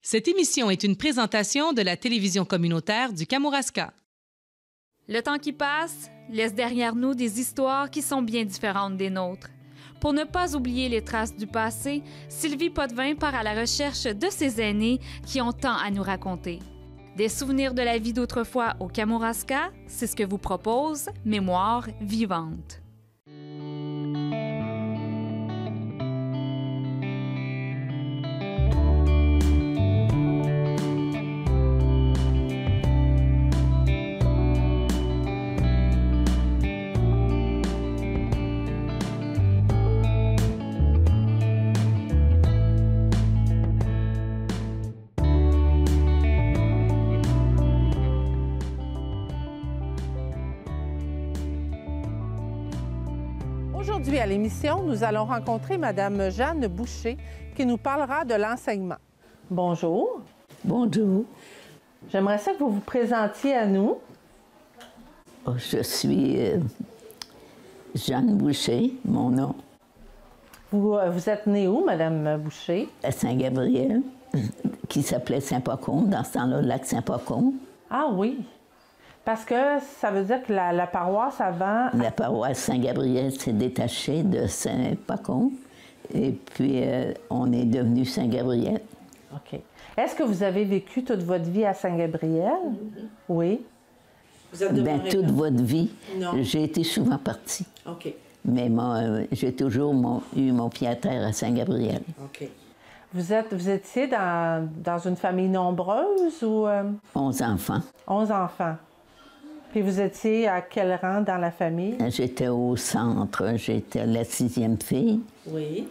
Cette émission est une présentation de la télévision communautaire du Kamouraska. Le temps qui passe laisse derrière nous des histoires qui sont bien différentes des nôtres. Pour ne pas oublier les traces du passé, Sylvie Potvin part à la recherche de ses aînés qui ont tant à nous raconter. Des souvenirs de la vie d'autrefois au Kamouraska, c'est ce que vous propose Mémoire vivante. Aujourd'hui, à l'émission, nous allons rencontrer Mme Jeanne Boucher qui nous parlera de l'enseignement. Bonjour. Bonjour. J'aimerais ça que vous vous présentiez à nous. Je suis Jeanne Boucher, mon nom. Vous êtes née où, Mme Boucher? À Saint-Gabriel, qui s'appelait Saint-Pacon, dans ce temps-là, le lac Saint-Pacon. Ah oui. Parce que ça veut dire que la paroisse avant... La paroisse Saint-Gabriel s'est détachée de Saint-Pacon et puis on est devenu Saint-Gabriel. OK. Est-ce que vous avez vécu toute votre vie à Saint-Gabriel? Oui. Vous êtes bien, toute votre vie? Non. J'ai été souvent partie. OK. Mais j'ai toujours eu mon pied à terre à Saint-Gabriel. OK. Vous étiez dans une famille nombreuse ou... 11 enfants. 11 enfants. Puis vous étiez à quel rang dans la famille? J'étais au centre, j'étais la 6e fille. Oui.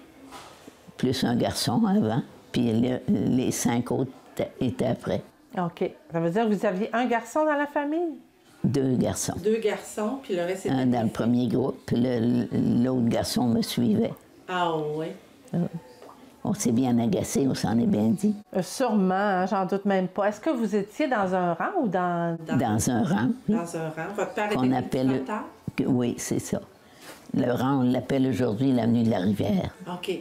Plus un garçon avant, puis les 5 autres étaient après. OK. Ça veut dire que vous aviez un garçon dans la famille? 2 garçons. 2 garçons, puis le reste était... Un dans le premier groupe, puis l'autre garçon me suivait. Ah oui. On s'est bien agacé, on s'en est bien dit. Sûrement, hein, j'en doute même pas. Est-ce que vous étiez dans un rang ou dans... Dans un rang, oui. Dans un rang. Votre père On était appelle... cultivateur? Oui, c'est ça. Le rang, on l'appelle aujourd'hui l'avenue de la Rivière. OK.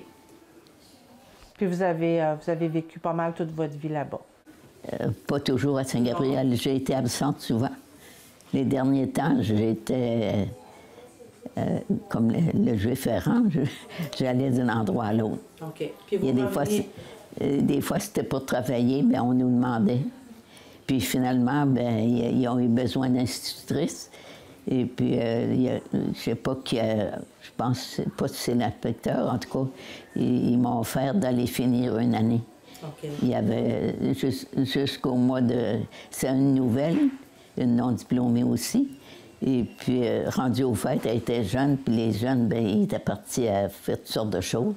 Puis vous avez vécu pas mal toute votre vie là-bas? Pas toujours à Saint-Gabriel. J'ai été absente souvent. Les derniers temps, j'étais... comme le Juif errant, j'allais d'un endroit à l'autre. OK. Puis vous des fois, c'était pour travailler, bien, on nous demandait. Puis finalement, bien, ils ont eu besoin d'institutrices. Et puis, je sais pas qui je pense pas si c'est l'inspecteur, en tout cas, ils m'ont offert d'aller finir une année. OK. Il y avait jusqu'au mois de... C'est une nouvelle, une non-diplômée aussi. Et puis, rendue aux fêtes, elle était jeune, puis les jeunes, bien, ils étaient partis à faire toutes sortes de choses.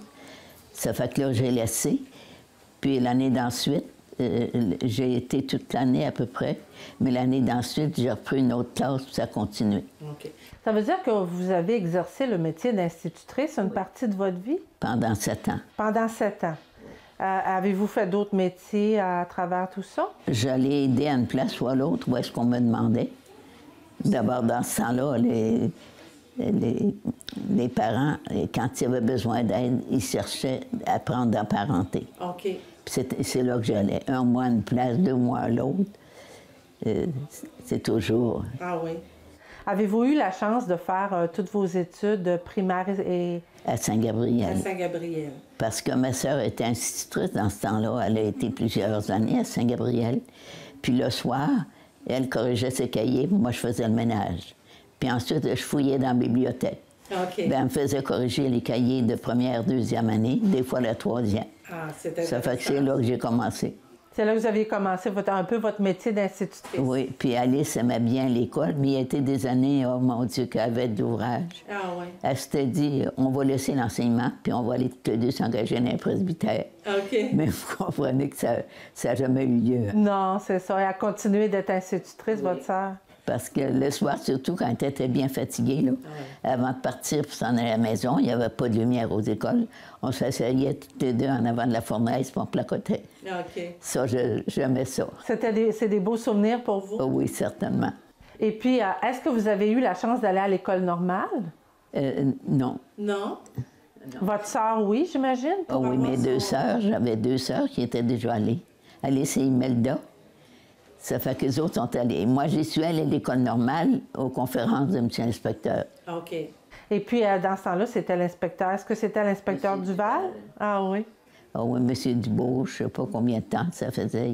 Ça fait que là, j'ai laissé. Puis l'année d'ensuite, j'ai été toute l'année à peu près, mais l'année d'ensuite, j'ai repris une autre classe, puis ça a continué. OK. Ça veut dire que vous avez exercé le métier d'institutrice une partie de votre vie? Pendant 7 ans. Pendant 7 ans. Avez-vous fait d'autres métiers à travers tout ça? J'allais aider à une place ou à l'autre, où est-ce qu'on me demandait. D'abord, dans ce temps-là, les parents, quand ils avaient besoin d'aide, ils cherchaient à prendre en parenté. OK. C'est là que j'allais. 1 mois à une place, 2 mois à l'autre. C'est toujours... Ah oui. Avez-vous eu la chance de faire toutes vos études primaires et... À Saint-Gabriel. À Saint-Gabriel. Parce que ma sœur était institutrice dans ce temps-là. Elle a été plusieurs années à Saint-Gabriel. Puis le soir, elle corrigeait ses cahiers, moi je faisais le ménage. Puis ensuite, je fouillais dans la bibliothèque. OK. Bien, elle me faisait corriger les cahiers de première, 2e année, des fois la 3e. Ah, c'était... Ça fait que c'est là que j'ai commencé. C'est là que vous aviez commencé un peu votre métier d'institutrice. Oui, puis Alice aimait bien l'école, mais il y a été des années, oh mon Dieu, qu'elle avait d'ouvrage. Ah oui. Elle s'était dit, on va laisser l'enseignement, puis on va aller toutes les deux s'engager dans un presbytère. OK. Mais vous comprenez que ça n'a jamais eu lieu. Non, c'est ça. Elle a continué d'être institutrice, Oui. Votre sœur? Parce que le soir, surtout quand elle était bien fatiguée, là, avant de partir pour s'en aller à la maison, il n'y avait pas de lumière aux écoles. On s'asseyait toutes les deux en avant de la fournaise puis on placotait. OK. Ça, j'aimais ça. C'est des beaux souvenirs pour vous? Oh oui, certainement. Et puis, est-ce que vous avez eu la chance d'aller à l'école normale? Non. Non? Votre sœur, oui, j'imagine? Oh oui, mes 2 sœurs, j'avais 2 sœurs qui étaient déjà allées à lycée Imelda. Ça fait que les autres sont allés. Moi, j'y suis allée à l'école normale, aux conférences de M. l'inspecteur. OK. Et puis, dans ce temps-là, c'était l'inspecteur. Est-ce que c'était l'inspecteur Duval? Ah oui. Ah oui, M. Dubois, je ne sais pas combien de temps ça faisait.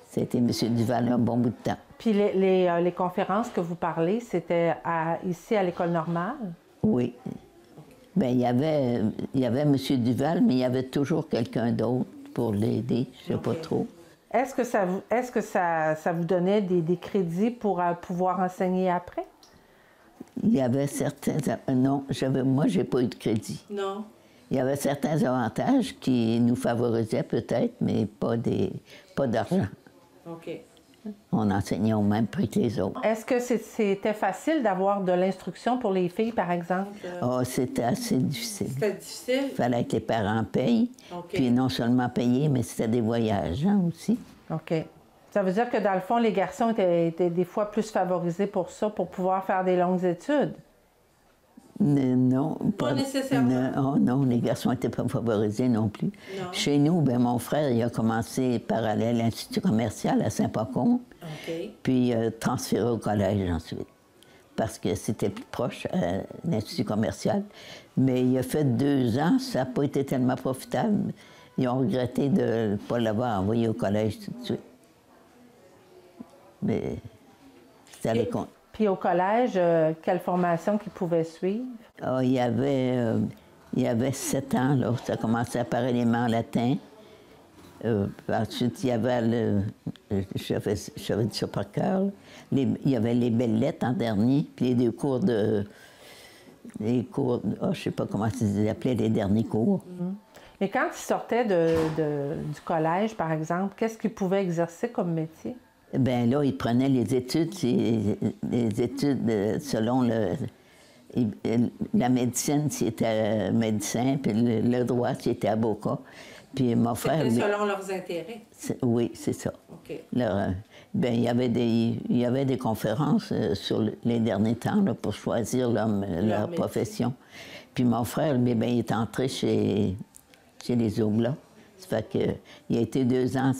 C'était M. Duval un bon bout de temps. Puis les conférences que vous parlez, c'était ici à l'école normale? Oui. Bien, il y avait M. Duval, mais il y avait toujours quelqu'un d'autre pour l'aider, je ne sais pas trop. Est-ce que ça vous donnait des crédits pour pouvoir enseigner après? Il y avait certains... Non, moi, je n'ai pas eu de crédit. Non. Il y avait certains avantages qui nous favorisaient peut-être, mais pas d'argent. OK. On enseignait au même prix que les autres. Est-ce que c'était facile d'avoir de l'instruction pour les filles, par exemple? Oh, c'était assez difficile. C'était difficile? Il fallait que les parents payent. OK. Puis non seulement payer, mais c'était des voyages aussi. OK. Ça veut dire que, dans le fond, les garçons étaient des fois plus favorisés pour ça, pour pouvoir faire des longues études? Non. Pas nécessairement? Non, les garçons n'étaient pas favorisés non plus. Non. Chez nous, bien, mon frère, il a commencé parallèle à l'Institut commercial à Saint-Pacon, OK. puis transféré au collège ensuite, parce que c'était plus proche à l'Institut commercial. Mais il a fait 2 ans, ça n'a pas été tellement profitable. Ils ont regretté de ne pas l'avoir envoyé au collège tout de suite. Mais ça les compte. Puis au collège, quelle formation qu'ils pouvaient suivre? Ah, il y avait 7 ans, là, ça commençait par éléments latins. Ensuite, il y avait j'avais dit ça par cœur, il y avait les belles lettres en dernier, puis les 2 cours je ne sais pas comment ils appelaient les derniers cours. Mais quand ils sortaient du collège, par exemple, qu'est-ce qu'ils pouvaient exercer comme métier? Bien là, ils prenaient les études selon la médecine, s'il était médecin, puis le droit, s'il était avocat. Puis mon frère... C'était selon leurs intérêts? Oui, c'est ça. OK. Bien, il y avait des conférences sur les derniers temps là, pour choisir leur profession. Puis mon frère, lui, bien, il est entré chez les Oblats. Ça fait qu'il a été 2 ans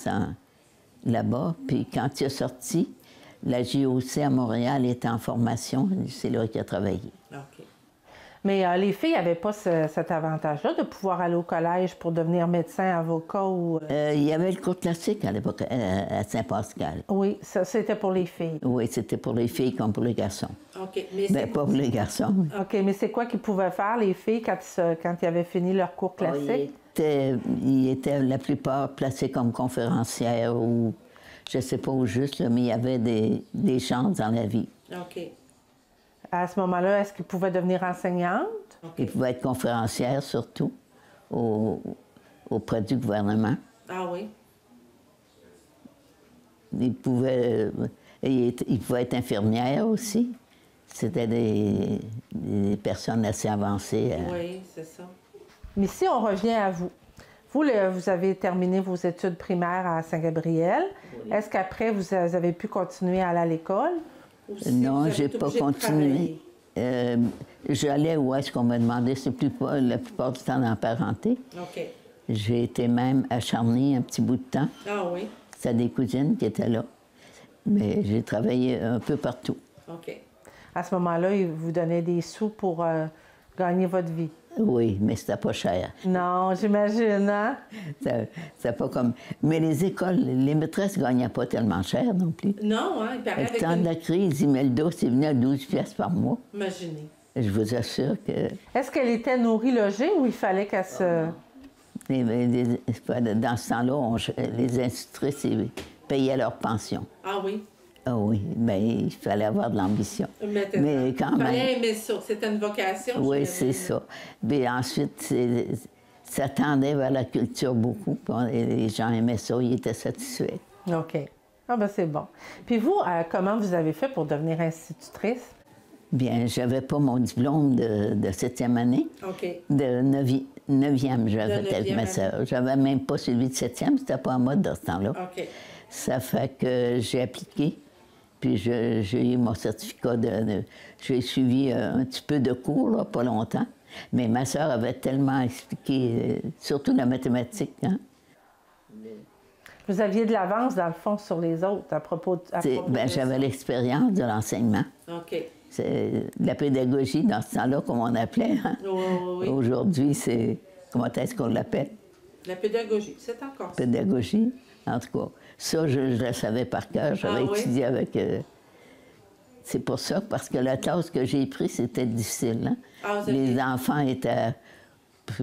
là-bas. Puis quand il est sorti, la JOC à Montréal était en formation. C'est là qu'il a travaillé. OK. Mais les filles n'avaient pas cet avantage-là de pouvoir aller au collège pour devenir médecin, avocat ou... Il y avait le cours classique à l'époque, à Saint-Pascal. Oui, ça, c'était pour les filles. Oui, c'était pour les filles comme pour les garçons. OK. Mais bien, pas pour les garçons. OK, mais c'est quoi qu'ils pouvaient faire, les filles, quand ils avaient fini leur cours classique? Ils étaient la plupart placés comme conférencières ou, je ne sais pas où juste, là, mais il y avait des chances dans la vie. OK. À ce moment-là, est-ce qu'ils pouvaient devenir enseignantes? Ils pouvaient être conférencières surtout auprès du gouvernement. Ah oui? Ils pouvaient être infirmières aussi. C'était des personnes assez avancées. Oui, c'est ça. Mais si on revient à vous, vous avez terminé vos études primaires à Saint-Gabriel. Oui. Est-ce qu'après, vous avez pu continuer à aller à l'école? Non, je n'ai pas continué. J'allais où est-ce qu'on me demandait, la plupart du temps dans la parenté. OK. J'ai été même à Charny un petit bout de temps. Ah oui? C'était des cousines qui étaient là. Mais j'ai travaillé un peu partout. OK. À ce moment-là, ils vous donnaient des sous pour gagner votre vie? Oui, mais c'était pas cher. Non, j'imagine, hein? C'est pas comme... Mais les écoles, les maîtresses ne gagnaient pas tellement cher non plus. Non, hein? Il paraît avec le temps de la crise, Imelda, c'est venu à 12 piastres par mois. Imaginez. Je vous assure que... Est-ce qu'elle était nourrie, logée, ou il fallait qu'elle se... Dans ce temps-là, les institutrices payaient leur pension. Ah oui? Ah oui, bien, il fallait avoir de l'ambition. Mais quand même... Il fallait aimer ça, c'était une vocation. Oui, c'est ça. Mais ensuite, ça tendait vers la culture beaucoup. Les gens aimaient ça, ils étaient satisfaits. OK. Ah ben c'est bon. Puis vous, comment vous avez fait pour devenir institutrice? Bien, j'avais pas mon diplôme de 7e année. OK. De 9e, j'avais avec ma sœur. J'avais même pas celui de 7e, c'était pas en mode dans ce temps-là. OK. Ça fait que j'ai appliqué, puis j'ai eu mon certificat j'ai suivi un petit peu de cours, là, pas longtemps, mais ma sœur avait tellement expliqué, surtout la mathématique, hein? Vous aviez de l'avance, dans le fond, sur les autres à propos de J'avais l'expérience de l'enseignement. OK. C'est la pédagogie, dans ce temps-là, comme on appelait. Hein? Oui. Aujourd'hui, c'est... Comment est-ce qu'on l'appelle? La pédagogie, c'est encore ça. Pédagogie, en tout cas. Ça, je le savais par cœur. J'avais étudié avec... C'est pour ça, parce que la classe que j'ai prise, c'était difficile. Hein? Les enfants étaient...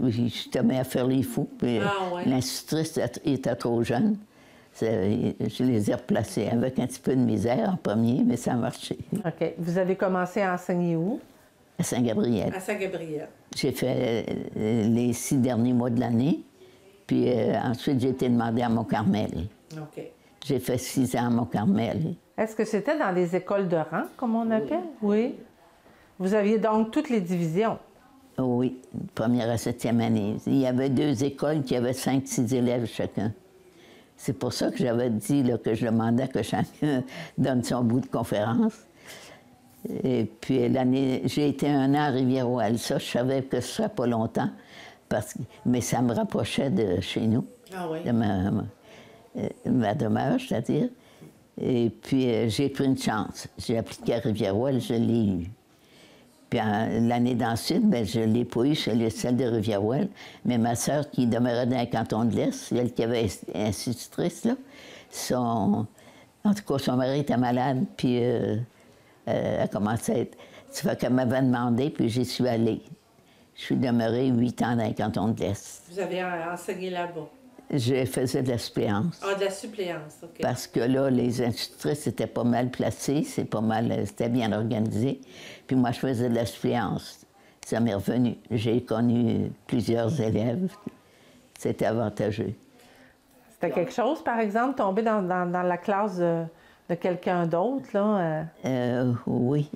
justement à faire les fous. Puis l'institutrice était trop jeune. Je les ai replacés avec un petit peu de misère en premier, mais ça a marché. OK. Vous avez commencé à enseigner où? À Saint-Gabriel. À Saint-Gabriel. J'ai fait les 6 derniers mois de l'année. Puis ensuite, j'ai été demandée à Mont-Carmel. OK. J'ai fait 6 ans à Mont-Carmel. Est-ce que c'était dans des écoles de rang, comme on appelle? Oui. Vous aviez donc toutes les divisions? Oui, première à 7e année. Il y avait 2 écoles qui avaient 5-6 élèves chacun. C'est pour ça que j'avais dit là, que je demandais que chacun donne son bout de conférence. Et puis l'année, j'ai été 1 an à Rivière-Ouelle. Ça, je savais que ce serait pas longtemps, mais ça me rapprochait de chez nous, de ma demeure, c'est-à-dire. Et puis j'ai pris une chance. J'ai appliqué à Rivière-Ouelle, je l'ai eu. Puis l'année d'ensuite, bien, je ne l'ai pas eu celle de Rivière-Ouelle, mais ma sœur qui demeurait dans le canton de l'Est, elle qui avait institutrice, là, en tout cas, son mari était malade, puis elle a commencé à être... Ça fait qu'elle m'avait demandé, puis j'y suis allée. Je suis demeurée 8 ans dans le canton de l'Est. Vous avez enseigné là-bas? Je faisais de la suppléance. Ah, de la suppléance, OK. Parce que là, les institutrices étaient pas mal placées, c'était bien organisé. Puis moi, je faisais de la suppléance. Ça m'est revenu. J'ai connu plusieurs élèves. C'était avantageux. C'était quelque chose, par exemple, tomber dans la classe de quelqu'un d'autre, là? Oui.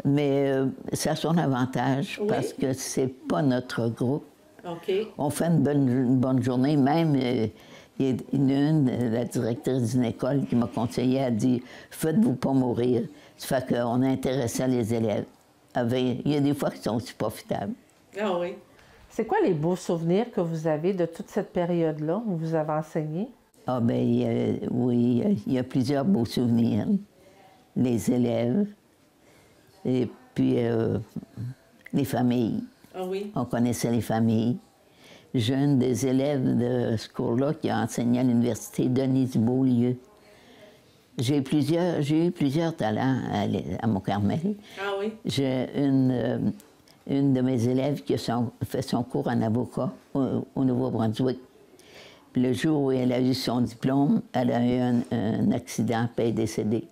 Mais ça a son avantage parce que c'est pas notre groupe. OK. On fait une bonne journée. Même, il y a la directrice d'une école qui m'a conseillé, a dit « Faites-vous pas mourir ». Ça fait qu'on intéressait les élèves. Il y a des fois qui sont aussi profitables. Ah oui. C'est quoi les beaux souvenirs que vous avez de toute cette période-là où vous avez enseigné? Ah bien, oui, il y a plusieurs beaux souvenirs. Les élèves, et puis les familles. Ah oui? On connaissait les familles. J'ai une des élèves de ce cours-là qui a enseigné à l'université, Denise Beaulieu. J'ai eu plusieurs talents à Mont-Carmel. Ah oui? J'ai une de mes élèves qui a fait son cours en avocat au Nouveau-Brunswick. Puis le jour où elle a eu son diplôme, elle a eu un accident, puis elle est décédée.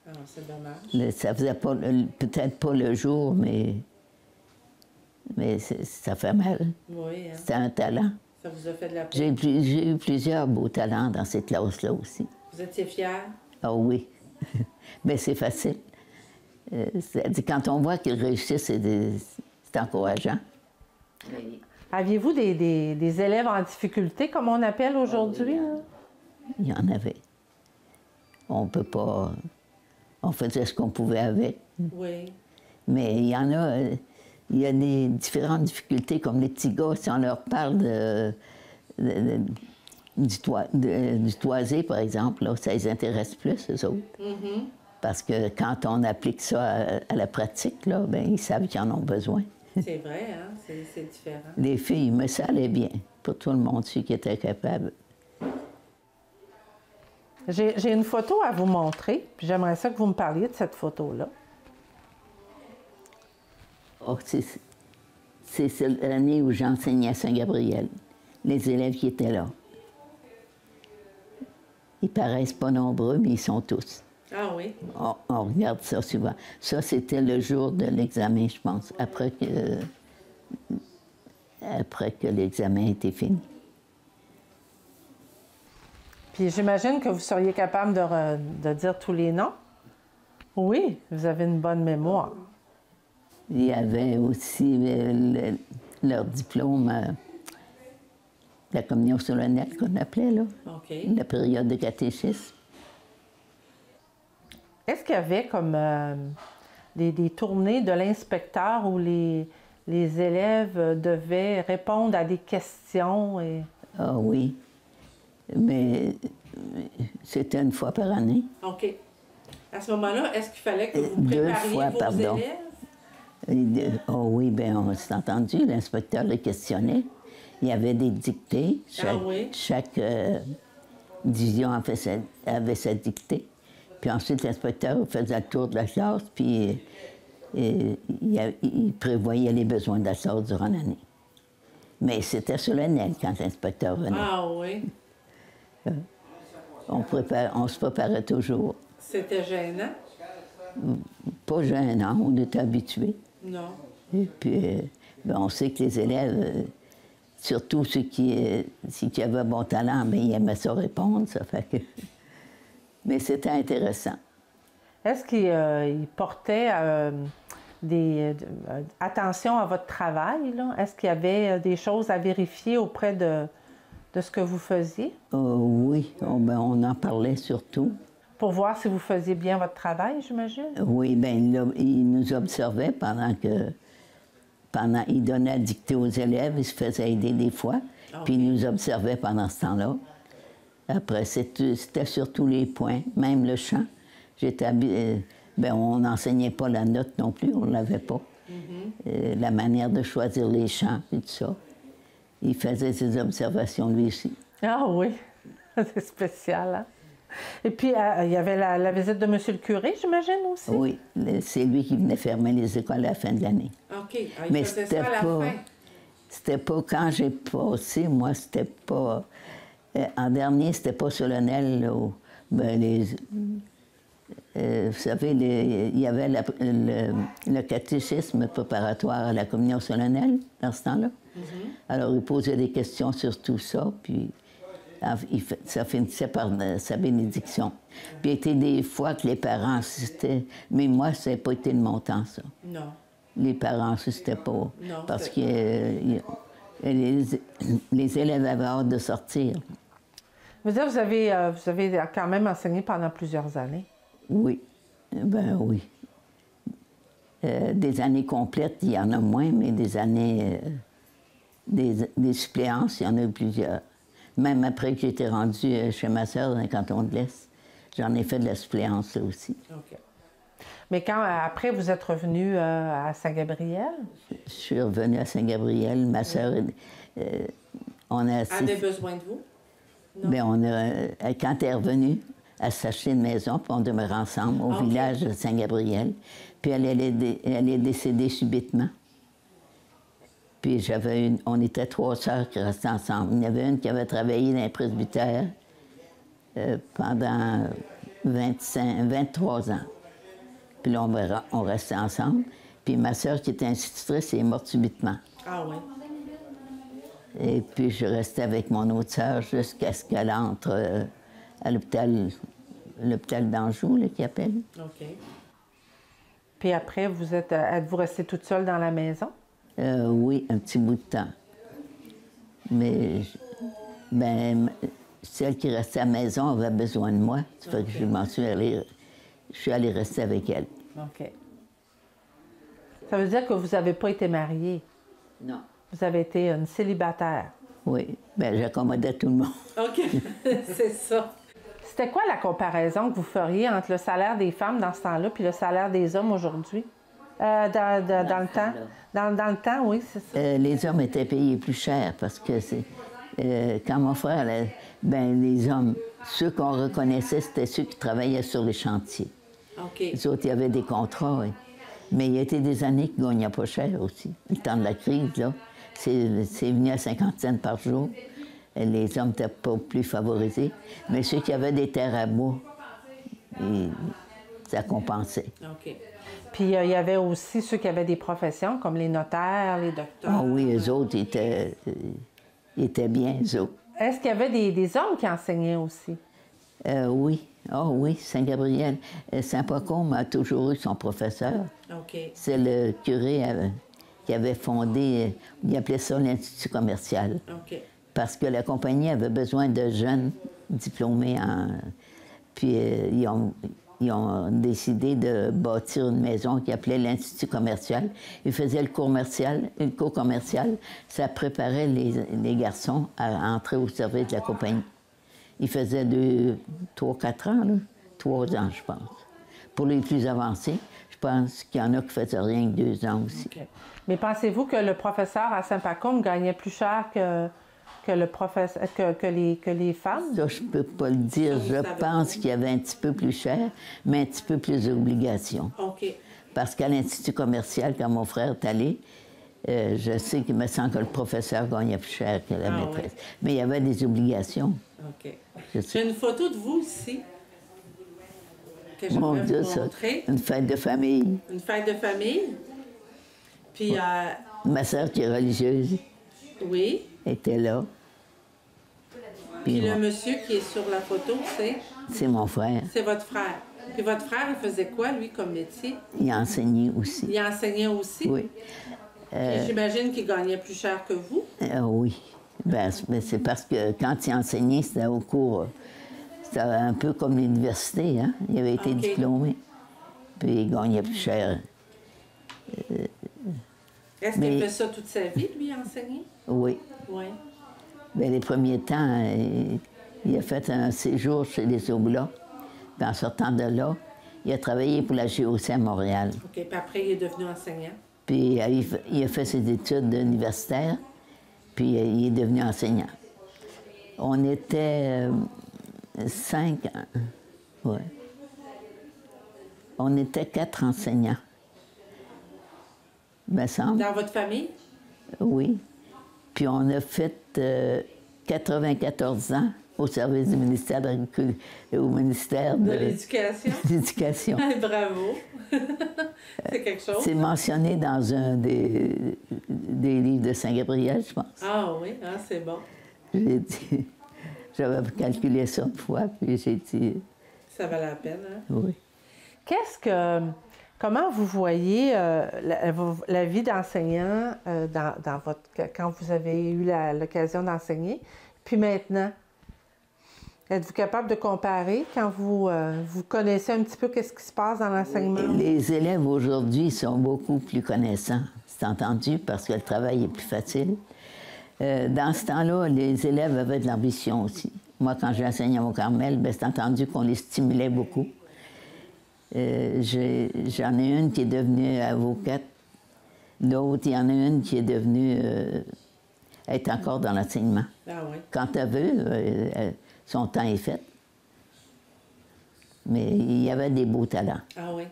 Ah, c'est dommage. Ça faisait peut-être pas le jour, mais ça fait mal. Oui, hein? C'était un talent. Ça vous a fait de la peine? J'ai eu plusieurs beaux talents dans cette classe-là aussi. Vous étiez fière? Ah oui. Bien, c'est facile. Quand on voit qu'ils réussissent, c'est encourageant. Aviez-vous des élèves en difficulté, comme on appelle aujourd'hui? Il y en avait. On peut pas... On faisait ce qu'on pouvait avec. Oui. Mais il y en a... Il y a des différentes difficultés, comme les petits gars, si on leur parle du toisé, par exemple, là, ça les intéresse plus, eux autres. Mm-hmm. Parce que quand on applique ça à la pratique, là, bien, ils savent qu'ils en ont besoin. C'est vrai, hein? C'est différent. Les filles, mais ça allait bien. Pour tout le monde, ceux qui étaient capables. J'ai une photo à vous montrer, puis j'aimerais ça que vous me parliez de cette photo-là. Oh, c'est l'année où j'enseignais à Saint-Gabriel. Les élèves qui étaient là. Ils paraissent pas nombreux, mais ils sont tous. Ah oui? On regarde ça souvent. Ça, c'était le jour de l'examen, je pense, après que l'examen était fini. Puis j'imagine que vous seriez capable de dire tous les noms? Oui, vous avez une bonne mémoire. Il y avait aussi leur diplôme, la communion solennelle qu'on appelait, là. OK. La période de catéchisme. Est-ce qu'il y avait comme des tournées de l'inspecteur où les élèves devaient répondre à des questions? Ah oui. Mais c'était une fois par année. OK. À ce moment-là, est-ce qu'il fallait que vous Deux prépariez fois, vos pardon. élèves? Oh oui, bien, on s'est entendu, l'inspecteur le questionnait. Il y avait des dictées. Chaque division avait sa dictée. Puis ensuite, l'inspecteur faisait le tour de la classe, puis il prévoyait les besoins de la classe durant l'année. Mais c'était solennel quand l'inspecteur venait. Ah oui. On se préparait toujours. C'était gênant? Pas gênant, on était habitués. Non. Et puis, ben, on sait que les élèves, surtout ceux qui avaient bon talent, bien, ils aimaient ça répondre, ça fait que... Mais c'était intéressant. Est-ce qu'il portait attention à votre travail, là? Est-ce qu'il y avait des choses à vérifier auprès de ce que vous faisiez? Oui, on en parlait surtout. Pour voir si vous faisiez bien votre travail, j'imagine? Oui, bien, il nous observait il donnait à dicter aux élèves, il se faisait aider des fois, puis il nous observait pendant ce temps-là. Après, c'était sur tous les points, même le chant. On n'enseignait pas la note non plus, on ne l'avait pas. La manière de choisir les chants et tout ça. Il faisait ses observations lui aussi. Ah oui, c'est spécial, hein? Et puis, il y avait la visite de M. le curé, j'imagine, aussi? Oui, c'est lui qui venait fermer les écoles à la fin de l'année. OK. Ah, mais c'était pas quand j'ai passé, moi, c'était pas... en dernier, c'était pas solennel, là, vous savez, il y avait le catéchisme préparatoire à la communion solennelle, dans ce temps-là. Alors, il posait des questions sur tout ça, puis... ça finissait par sa bénédiction. Puis il y a été des fois que les parents insistaient, mais moi, ça n'a pas été de mon temps, ça. Non. Les parents n'insistaient pas. Non, parce que les élèves avaient hâte de sortir. Vous avez quand même enseigné pendant plusieurs années. Oui. Ben oui. Des années complètes, il y en a moins, mais des années... des suppléances, il y en a eu plusieurs. Même après que j'étais rendue chez ma sœur dans le canton de l'Est, j'en ai fait de la suppléance là aussi. OK. Mais après, vous êtes revenu à Saint-Gabriel? Je suis revenue à Saint-Gabriel. Ma sœur, on a... Elle avait besoin de vous? Non. Bien, quand elle est revenue, elle s'est acheté une maison, puis on demeurait ensemble au village de Saint-Gabriel. Puis elle est décédée subitement. Puis on était 3 sœurs qui restaient ensemble. Il y avait une qui avait travaillé dans les presbytères pendant 23 ans. Puis là, on restait ensemble. Puis ma sœur, qui était institutrice, est morte subitement. Ah oui. Et puis je restais avec mon autre sœur jusqu'à ce qu'elle entre à l'hôpital d'Anjou, là, qu'ils appellent. OK. Puis après, êtes-vous restée toute seule dans la maison? Oui, un petit bout de temps. Mais, celle qui restait à la maison avait besoin de moi. Ça fait que je suis allée rester avec elle. OK. Ça veut dire que vous n'avez pas été mariée? Non. Vous avez été une célibataire? Oui. Bien, j'accommodais tout le monde. OK. C'est ça. C'était quoi la comparaison que vous feriez entre le salaire des femmes dans ce temps-là puis le salaire des hommes aujourd'hui? Dans le temps? Dans le temps, oui, c'est ça. Les hommes étaient payés plus cher parce que quand mon frère, les hommes, ceux qu'on reconnaissait, c'était ceux qui travaillaient sur les chantiers. OK. Les autres, il y avait des contrats, oui. Mais il y a été des années qui ne gagnaient pas cher aussi. Le temps de la crise, là, c'est venu à 50 cents par jour. Les hommes n'étaient pas plus favorisés. Mais ceux qui avaient des terres à bois, ça compensait. OK. Puis il y avait aussi ceux qui avaient des professions, comme les notaires, les docteurs. Ah oui, eux autres étaient bien, eux autres. Est-ce qu'il y avait des hommes qui enseignaient aussi? Oui. Ah oui, Saint-Gabriel. Saint-Pacôme a toujours eu son professeur. OK. C'est le curé qui avait fondé, il appelait ça l'Institut commercial. OK. Parce que la compagnie avait besoin de jeunes diplômés en... Puis ils ont décidé de bâtir une maison qu'ils appelaient l'Institut commercial. Ils faisaient le cours commercial. Ça préparait les garçons à entrer au service de la compagnie. il faisait 3-4 ans, là. 3 ans, je pense. Pour les plus avancés, je pense qu'il y en a qui faisaient rien que 2 ans aussi. Okay. Mais pensez-vous que le professeur à Saint-Pacôme gagnait plus cher que les femmes? Ça, je ne peux pas le dire. Je pense qu'il y avait un petit peu plus cher, mais un petit peu plus d'obligations. OK. Parce qu'à l'Institut commercial, quand mon frère est allé, je sais qu'il me semble que le professeur gagnait plus cher que la maîtresse. Ouais. Mais il y avait des obligations. OK. J'ai une photo de vous ici. Que Mon Dieu, ça, une fête de famille. Une fête de famille. Puis... Ouais. Ma sœur, qui est religieuse, oui. était là. Puis le monsieur qui est sur la photo, c'est? C'est mon frère. C'est votre frère. Puis votre frère, il faisait quoi, lui, comme métier? Il enseignait aussi. Il enseignait aussi? Oui. J'imagine qu'il gagnait plus cher que vous? Oui. Ben, c'est parce que quand il enseignait, c'était au cours... C'était un peu comme l'université, hein? Il avait été diplômé. Puis il gagnait plus cher. Est-ce qu'il fait ça toute sa vie, lui, enseigner? Oui. Oui. Bien, les premiers temps, il a fait un séjour chez les Oblats. Puis en sortant de là, il a travaillé pour la GOC à Montréal. OK. Puis après, il est devenu enseignant? Puis il a fait ses études universitaires, puis il est devenu enseignant. On était 5 ans. Ouais. On était 4 enseignants. Me semble. Dans votre famille? Oui. Puis on a fait 94 ans au service du ministère de l'Agriculture, au ministère de l'Éducation. L'éducation. Bravo. C'est quelque chose. C'est mentionné dans un des livres de Saint-Gabriel, je pense. Ah oui, ah, c'est bon. J'ai dit, j'avais calculé ça une fois, puis j'ai dit... Ça valait la peine, hein? Oui. Comment vous voyez la vie d'enseignant quand vous avez eu l'occasion d'enseigner, puis maintenant? Êtes-vous capable de comparer quand vous connaissez un petit peu qu'est-ce qui se passe dans l'enseignement? Les élèves aujourd'hui sont beaucoup plus connaissants, c'est entendu, parce que le travail est plus facile. Dans ce temps-là, les élèves avaient de l'ambition aussi. Moi, quand j'ai enseigné à Mont-Carmel, c'est entendu qu'on les stimulait beaucoup. J'en ai une qui est devenue avocate. L'autre, il y en a une qui est devenue... être encore dans l'enseignement. Ah oui. Quand elle veut, son temps est fait. Mais il y avait des beaux talents. Ah oui.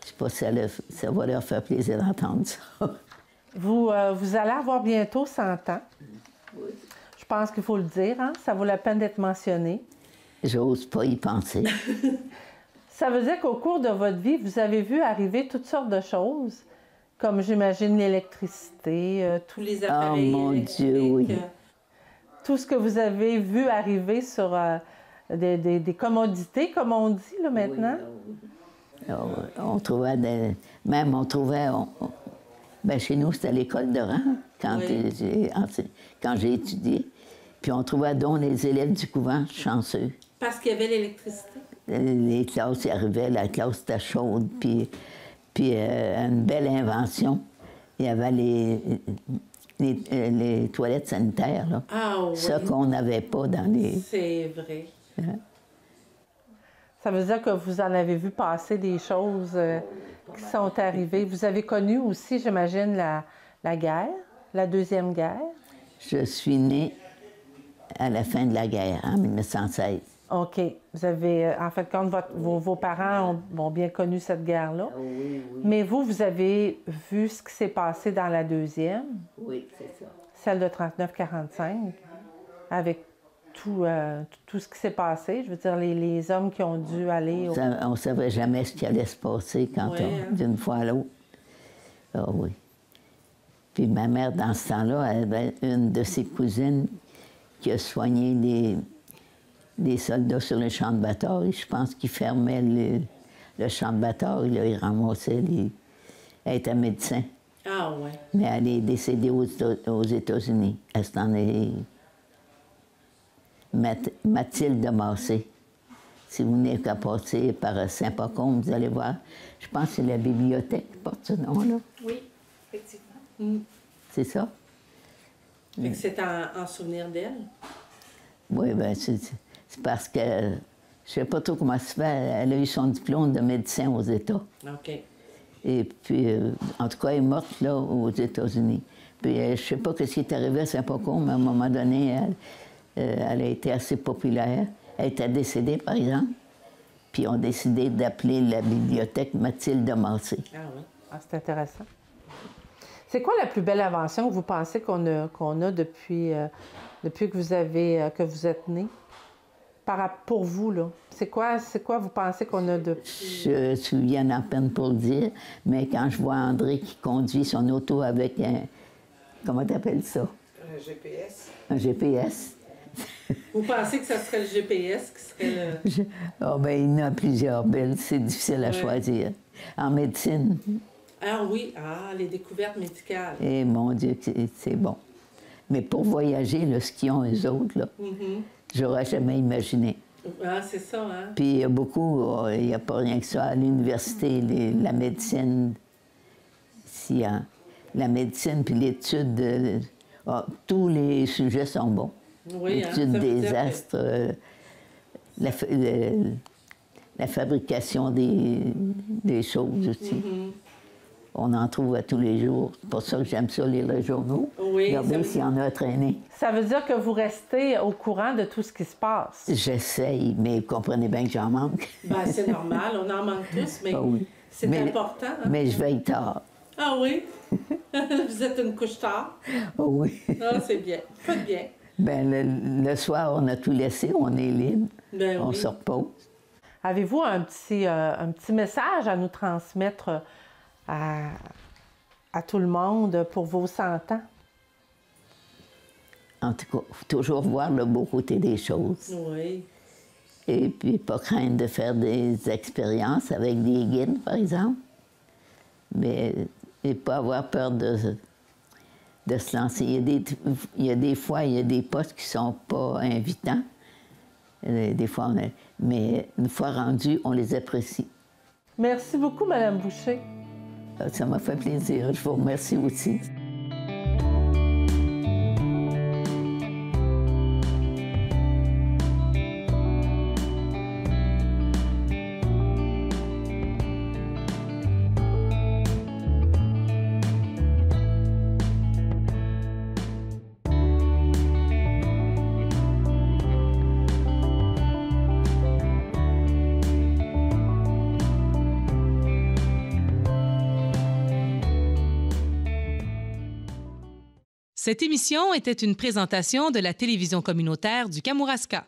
Je ne sais pas si ça va leur faire plaisir d'entendre ça. Vous allez avoir bientôt 100 ans. Oui. Je pense qu'il faut le dire, hein? Ça vaut la peine d'être mentionné. J'ose pas y penser. Ça veut dire qu'au cours de votre vie, vous avez vu arriver toutes sortes de choses, comme j'imagine l'électricité, tous les appareils électriques. Dieu, oui. Tout ce que vous avez vu arriver sur des commodités, comme on dit là, maintenant. Oui, on trouvait ben, chez nous, c'était l'école de rang, quand j'ai étudié. Puis on trouvait donc les élèves du couvent chanceux. Parce qu'il y avait l'électricité? Les classes y arrivaient, la classe était chaude, puis une belle invention. Il y avait les toilettes sanitaires, là. Ah oui. Ça qu'on n'avait pas dans les... C'est vrai. Ça veut dire que vous en avez vu passer des choses qui sont arrivées. Vous avez connu aussi, j'imagine, la guerre, la Deuxième Guerre. Je suis née à la fin de la guerre, en 1916. OK. Vous avez, en fait, compte, vos parents ont bien connu cette guerre-là. Oui, oui. Mais vous avez vu ce qui s'est passé dans la Deuxième. Oui, c'est ça. Celle de 39-45, avec tout ce qui s'est passé. Je veux dire, les hommes qui ont dû aller... On ne savait jamais ce qui allait se passer d'une fois à l'autre. Ah oui. Puis ma mère, dans ce temps-là, elle avait une de ses cousines qui a soigné des soldats sur le champ de bataille. Je pense qu'il fermait le champ de bataille. Là, il ramassait Elle était médecin. Ah oui. Mais elle est décédée aux États-Unis. Elle s'en est... Mathilde de Massé. Si vous venez qu'à passer par Saint-Pacôme, vous allez voir. Je pense que c'est la bibliothèque qui porte ce nom-là. Oui, effectivement. C'est ça? Fait que c'est en souvenir d'elle? Oui, bien, c'est parce que je ne sais pas trop comment ça se fait. Elle a eu son diplôme de médecin aux États. OK. Et puis, en tout cas, elle est morte là, aux États-Unis. Puis, je ne sais pas ce qui est arrivé à Saint-Pacôme, mais à un moment donné, elle a été assez populaire. Elle était décédée, par exemple. Puis, ils ont décidé d'appeler la bibliothèque Mathilde Massé. Ah oui. Ah, c'est intéressant. C'est quoi la plus belle invention que vous pensez qu'on a depuis que vous êtes né? Pour vous, là. C'est quoi vous pensez qu'on a depuis? Je me souviens à peine pour le dire, mais quand je vois André qui conduit son auto avec un... Comment t'appelles ça? Un GPS. Un GPS. Vous pensez que ça serait le GPS qui serait le... Ah, bien, il y en a plusieurs belles. C'est difficile à choisir. En médecine. Ah oui, les découvertes médicales. Eh, mon Dieu, c'est bon. Mais pour voyager, là, ce qu'ils ont, eux autres, là, j'aurais jamais imaginé. Ah, c'est ça, hein? Puis il y a beaucoup, il n'y a pas rien que ça. À l'université, la médecine, la médecine puis l'étude, tous les sujets sont bons. Oui, l'étude des astres, la fabrication des choses aussi. On en trouve à tous les jours. C'est pour ça que j'aime ça, lire les journaux. Oui, regardez s'il y en a à traîner. Ça veut dire que vous restez au courant de tout ce qui se passe? J'essaye, mais vous comprenez bien que j'en manque. Bien, c'est normal, on en manque tous, mais c'est important. Hein? Mais je veille tard. Ah oui? Vous êtes une couche tard? Oh oui. Ah, c'est bien. Faites bien. Bien, le soir, on a tout laissé, on est libre. Ben on oui. se repose. Avez-vous un petit message à nous transmettre à tout le monde pour vos 100 ans? En tout cas, il faut toujours voir le beau côté des choses. Oui. Et puis, pas craindre de faire des expériences avec des guides, par exemple. Mais et pas avoir peur de se lancer. Il y a des fois, il y a des postes qui ne sont pas invitants. Des fois, mais une fois rendus, on les apprécie. Merci beaucoup, Mme Boucher. Ça m'a fait plaisir. Je vous remercie aussi. Cette émission était une présentation de la télévision communautaire du Kamouraska.